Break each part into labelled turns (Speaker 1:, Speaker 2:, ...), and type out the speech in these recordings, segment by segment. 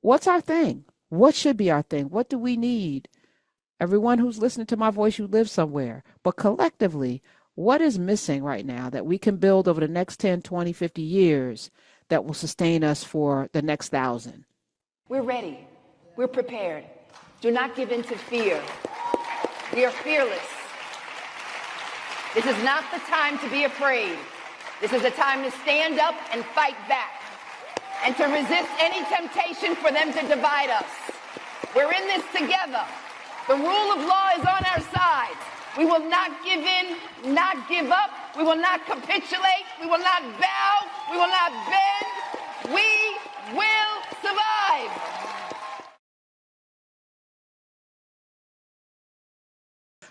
Speaker 1: What's our thing? What should be our thing? What do we need? Everyone who's listening to my voice, you live somewhere. But collectively, what is missing right now that we can build over the next 10, 20, 50 years that will sustain us for the next 1,000?
Speaker 2: We're ready. We're prepared. Do not give in to fear. We are fearless. This is not the time to be afraid. This is a time to stand up and fight back and to resist any temptation for them to divide us. We're in this together. The rule of law is on our side. We will not give in, not give up. We will not capitulate. We will not bow. We will not bend. We will survive.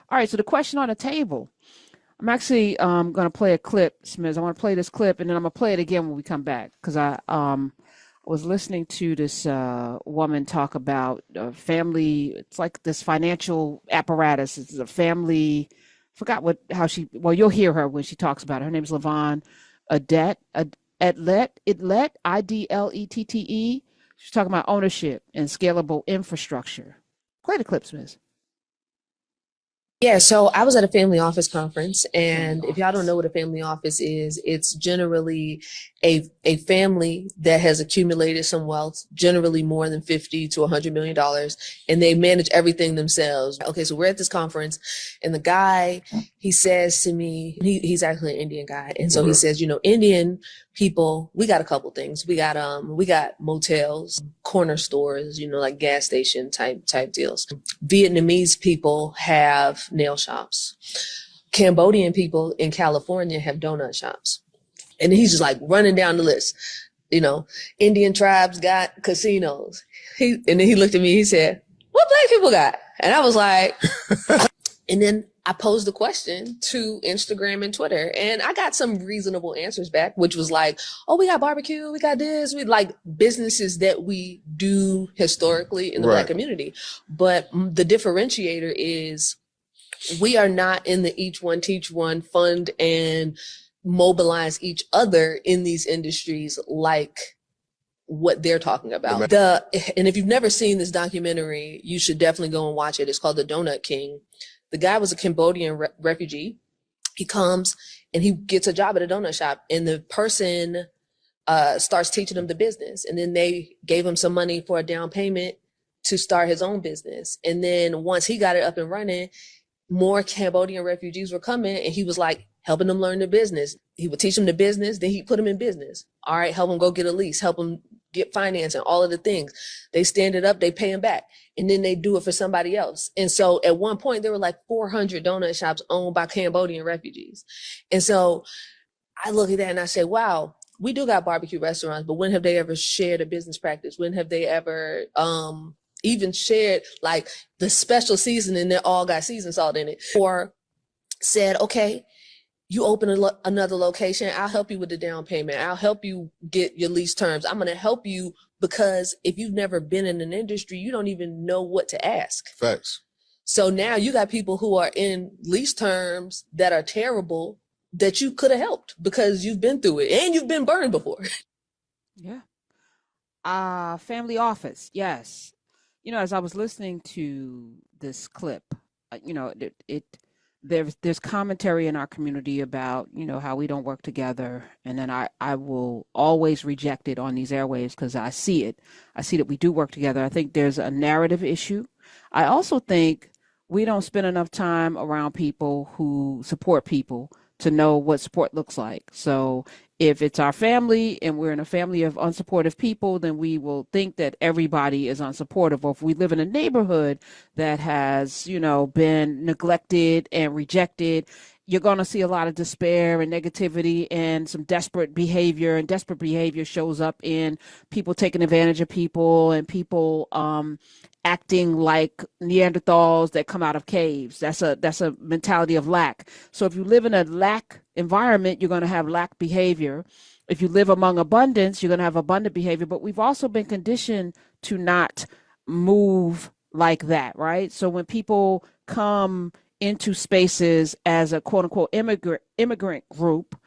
Speaker 1: All right, so the question on the table. I'm actually going to play a clip, Smith. I want to play this clip, and then I'm going to play it again when we come back, because I was listening to this woman talk about family. It's like this financial apparatus. It's a family. Forgot well, you'll hear her when she talks about it. Her name is Levon Idlette, Idlette. She's talking about ownership and scalable infrastructure. Play the clip, Smith.
Speaker 3: Yeah, so I was at a family office conference, and if y'all don't know what a family office is, it's generally a family that has accumulated some wealth, generally more than $50 to $100 million, and they manage everything themselves. Okay, so we're at this conference, and the guy, he says to me, he's actually an Indian guy, and so he says, Indian people, we got a couple things. We got motels, corner stores, like gas station type deals. Vietnamese people have nail shops. Cambodian people in California have donut shops. And he's just like running down the list. Indian tribes got casinos. And then he looked at me, he said, "What black people got?" And I was like, and then I posed the question to Instagram and Twitter, and I got some reasonable answers back, which was like, "Oh, we got barbecue, we got this, we like businesses that we do historically in the Black community." But the differentiator is we are not in the each one, teach one, fund and mobilize each other in these industries like what they're talking about. And if you've never seen this documentary, you should definitely go and watch it. It's called The Donut King. The guy was a Cambodian refugee. He comes and he gets a job at a donut shop, and the person starts teaching him the business. And then they gave him some money for a down payment to start his own business. And then once he got it up and running, more Cambodian refugees were coming, and he was like helping them learn the business. He would teach them the business, then he'd put them in business. All right, help them go get a lease, help them get financing, all of the things. They stand it up, they pay them back, and then they do it for somebody else. And so at one point, there were like 400 donut shops owned by Cambodian refugees. And so I look at that and I say, wow, we do got barbecue restaurants, but when have they ever shared a business practice? When have they ever even shared like the special seasoning that all got seasoned salt in it? Or said, okay, you open another location, I'll help you with the down payment. I'll help you get your lease terms. I'm going to help you, because if you've never been in an industry, you don't even know what to ask.
Speaker 4: Facts.
Speaker 3: So now you got people who are in lease terms that are terrible that you could have helped because you've been through it and you've been burned before.
Speaker 1: Yeah. Family office. Yes. As I was listening to this clip, there's commentary in our community about, how we don't work together. And then I will always reject it on these airwaves because I see it. I see that we do work together. I think there's a narrative issue. I also think we don't spend enough time around people who support people to know what support looks like. So if it's our family and we're in a family of unsupportive people, then we will think that everybody is unsupportive. Or if we live in a neighborhood that has, been neglected and rejected, you're going to see a lot of despair and negativity and some desperate behavior. And desperate behavior shows up in people taking advantage of people and people acting like Neanderthals that come out of caves. That's a mentality of lack. So if you live in a lack environment, you're going to have lack behavior. If you live among abundance, you're going to have abundant behavior. But we've also been conditioned to not move like that, right? So when people come into spaces as a quote unquote immigrant group,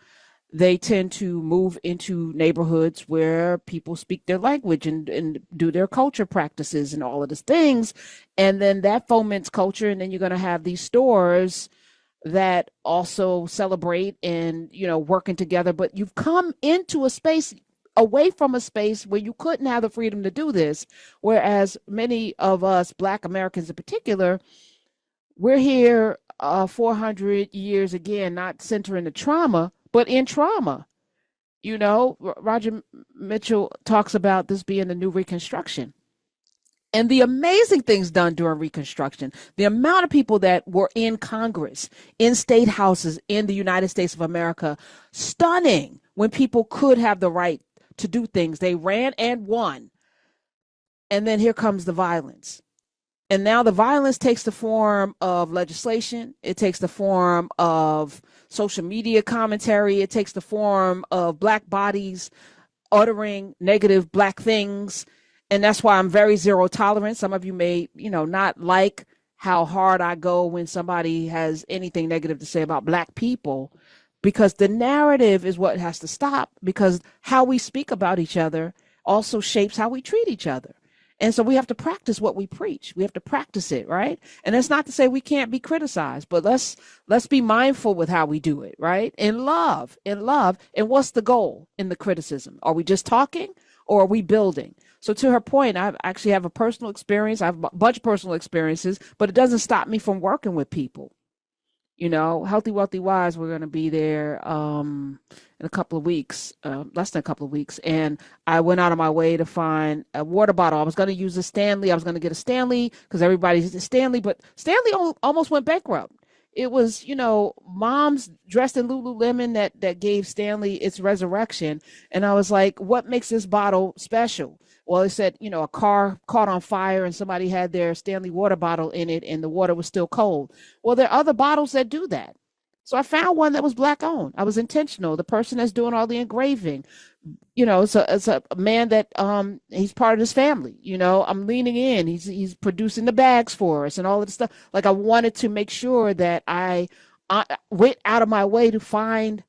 Speaker 1: they tend to move into neighborhoods where people speak their language and do their culture practices and all of these things. And then that foments culture. And then you're going to have these stores that also celebrate and, working together. But you've come into a space away from a space where you couldn't have the freedom to do this. Whereas many of us, Black Americans in particular, we're here 400 years again, not centering the trauma, but in trauma. Roger Mitchell talks about this being the new Reconstruction. And the amazing things done during Reconstruction, the amount of people that were in Congress, in state houses in the United States of America, stunning when people could have the right to do things. They ran and won. And then here comes the violence. And now the violence takes the form of legislation. It takes the form of social media commentary. It takes the form of Black bodies uttering negative Black things. And that's why I'm very zero tolerant. Some of you may, not like how hard I go when somebody has anything negative to say about Black people, because the narrative is what has to stop, because how we speak about each other also shapes how we treat each other. And so we have to practice what we preach. We have to practice it, right? And that's not to say we can't be criticized, but let's be mindful with how we do it, right? In love. And what's the goal in the criticism? Are we just talking or are we building? So to her point, I actually have a personal experience. I have a bunch of personal experiences, but it doesn't stop me from working with people. Healthy, Wealthy, Wise, we're going to be there in a couple of weeks, less than a couple of weeks. And I went out of my way to find a water bottle. I was going to use a Stanley. I was going to get a Stanley because everybody's a Stanley, but Stanley almost went bankrupt. It was, moms dressed in Lululemon that gave Stanley its resurrection. And I was like, what makes this bottle special? Well, it said, a car caught on fire and somebody had their Stanley water bottle in it and the water was still cold. Well, there are other bottles that do that. So I found one that was Black owned. I was intentional. The person that's doing all the engraving, it's a man that he's part of his family. I'm leaning in. He's producing the bags for us and all of the stuff. Like, I wanted to make sure that I went out of my way to find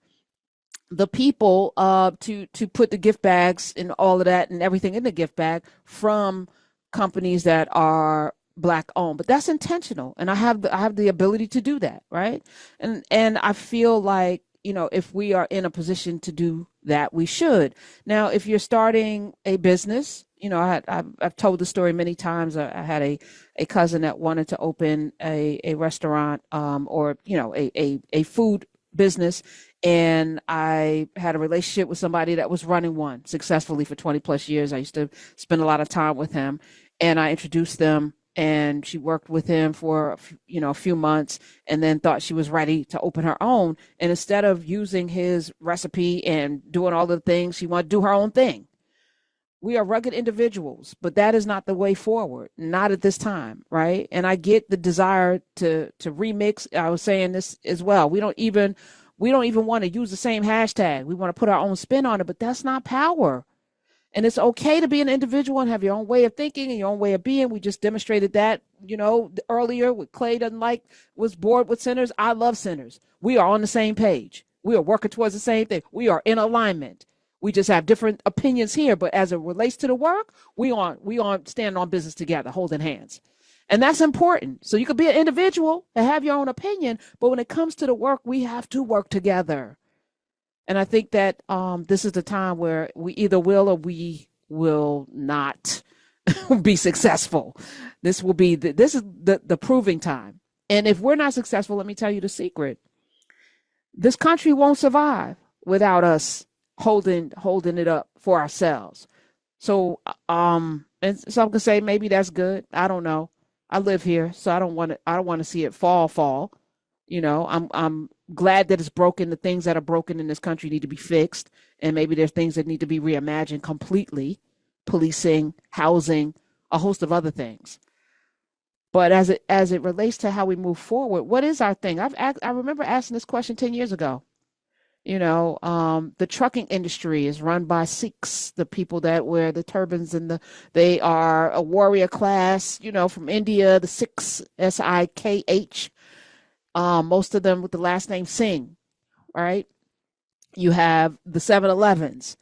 Speaker 1: the people to put the gift bags and all of that and everything in the gift bag from companies that are Black owned. But that's intentional, and I have the ability to do that, right? And I feel like, if we are in a position to do that, we should. Now, if you're starting a business, I've told the story many times. I had a cousin that wanted to open a restaurant, or a food business, and I had a relationship with somebody that was running one successfully for 20 plus years. I used to spend a lot of time with him, and I introduced them, and she worked with him for a few months, and then thought she was ready to open her own. And instead of using his recipe and doing all the things, she wanted to do her own thing. We are rugged individuals, but that is not the way forward, not at this time, right? And I get the desire to remix. I was saying this as well. We don't even want to use the same hashtag. We want to put our own spin on it, but that's not power. And it's okay to be an individual and have your own way of thinking and your own way of being. We just demonstrated that, earlier with Clay was bored with sinners. I love sinners. We are on the same page. We are working towards the same thing. We are in alignment. We just have different opinions here, but as it relates to the work, we on stand on business together, holding hands. And that's important. So you could be an individual and have your own opinion, but when it comes to the work, we have to work together. And I think that this is the time where we either will or we will not be successful. This is the proving time. And if we're not successful, let me tell you the secret. This country won't survive without us holding it up for ourselves. So and some can say maybe that's good. I don't know. I live here, so I don't want to see it fall. I'm glad that it's broken. The things that are broken in this country need to be fixed, and maybe there's things that need to be reimagined completely. Policing, housing, a host of other things. But as it relates to how we move forward, what is our thing? I remember asking this question 10 years ago. The trucking industry is run by Sikhs, the people that wear the turbans, and they are a warrior class, from India, the Sikhs, Sikh. Most of them with the last name Singh, right? You have the 7-Elevens.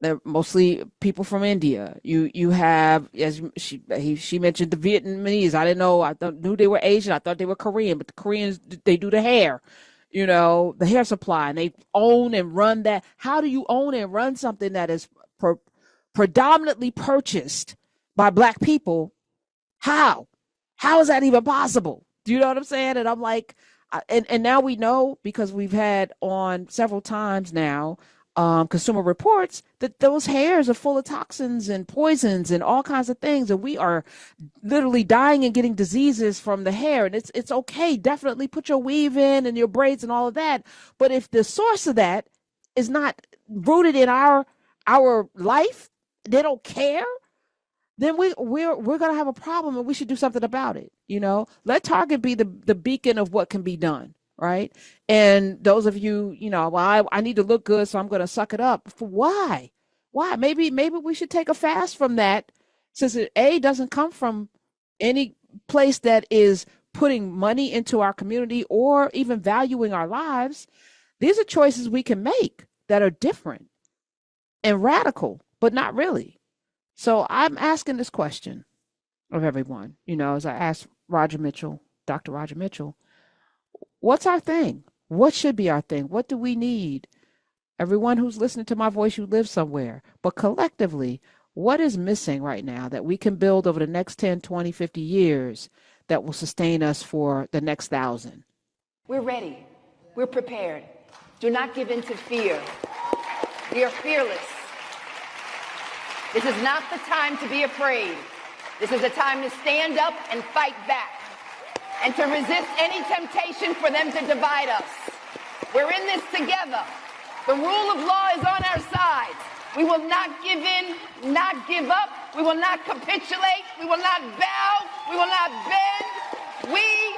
Speaker 1: They're mostly people from India. You have, as she mentioned, the Vietnamese. I didn't know. Knew they were Asian. I thought they were Korean, but the Koreans, they do the hair, the hair supply, and they own and run that. How do you own and run something that is predominantly purchased by Black people? How? How is that even possible? Do you know what I'm saying? And I'm like, and now we know, because we've had on several times now, Consumer Reports, that those hairs are full of toxins and poisons and all kinds of things, and we are literally dying and getting diseases from the hair. And it's okay, definitely put your weave in and your braids and all of that, but if the source of that is not rooted in our life, they don't care, then we're gonna have a problem, and we should do something about it. Let Target be the beacon of what can be done, right? And those of you, well, I need to look good, so I'm gonna suck it up. For why? Why? Maybe we should take a fast from that, since it doesn't come from any place that is putting money into our community or even valuing our lives. These are choices we can make that are different and radical, but not really. So I'm asking this question of everyone, as I asked Roger Mitchell, Dr. Roger Mitchell, what's our thing? What should be our thing? What do we need? Everyone who's listening to my voice, you live somewhere, but collectively, what is missing right now that we can build over the next 10, 20, 50 years that will sustain us for the next 1,000?
Speaker 2: We're ready. We're prepared. Do not give in to fear. We are fearless. This is not the time to be afraid. This is a time to stand up and fight back, and to resist any temptation for them to divide us. We're in this together. The rule of law is on our side. We will not give in, not give up. We will not capitulate. We will not bow. We will not bend. We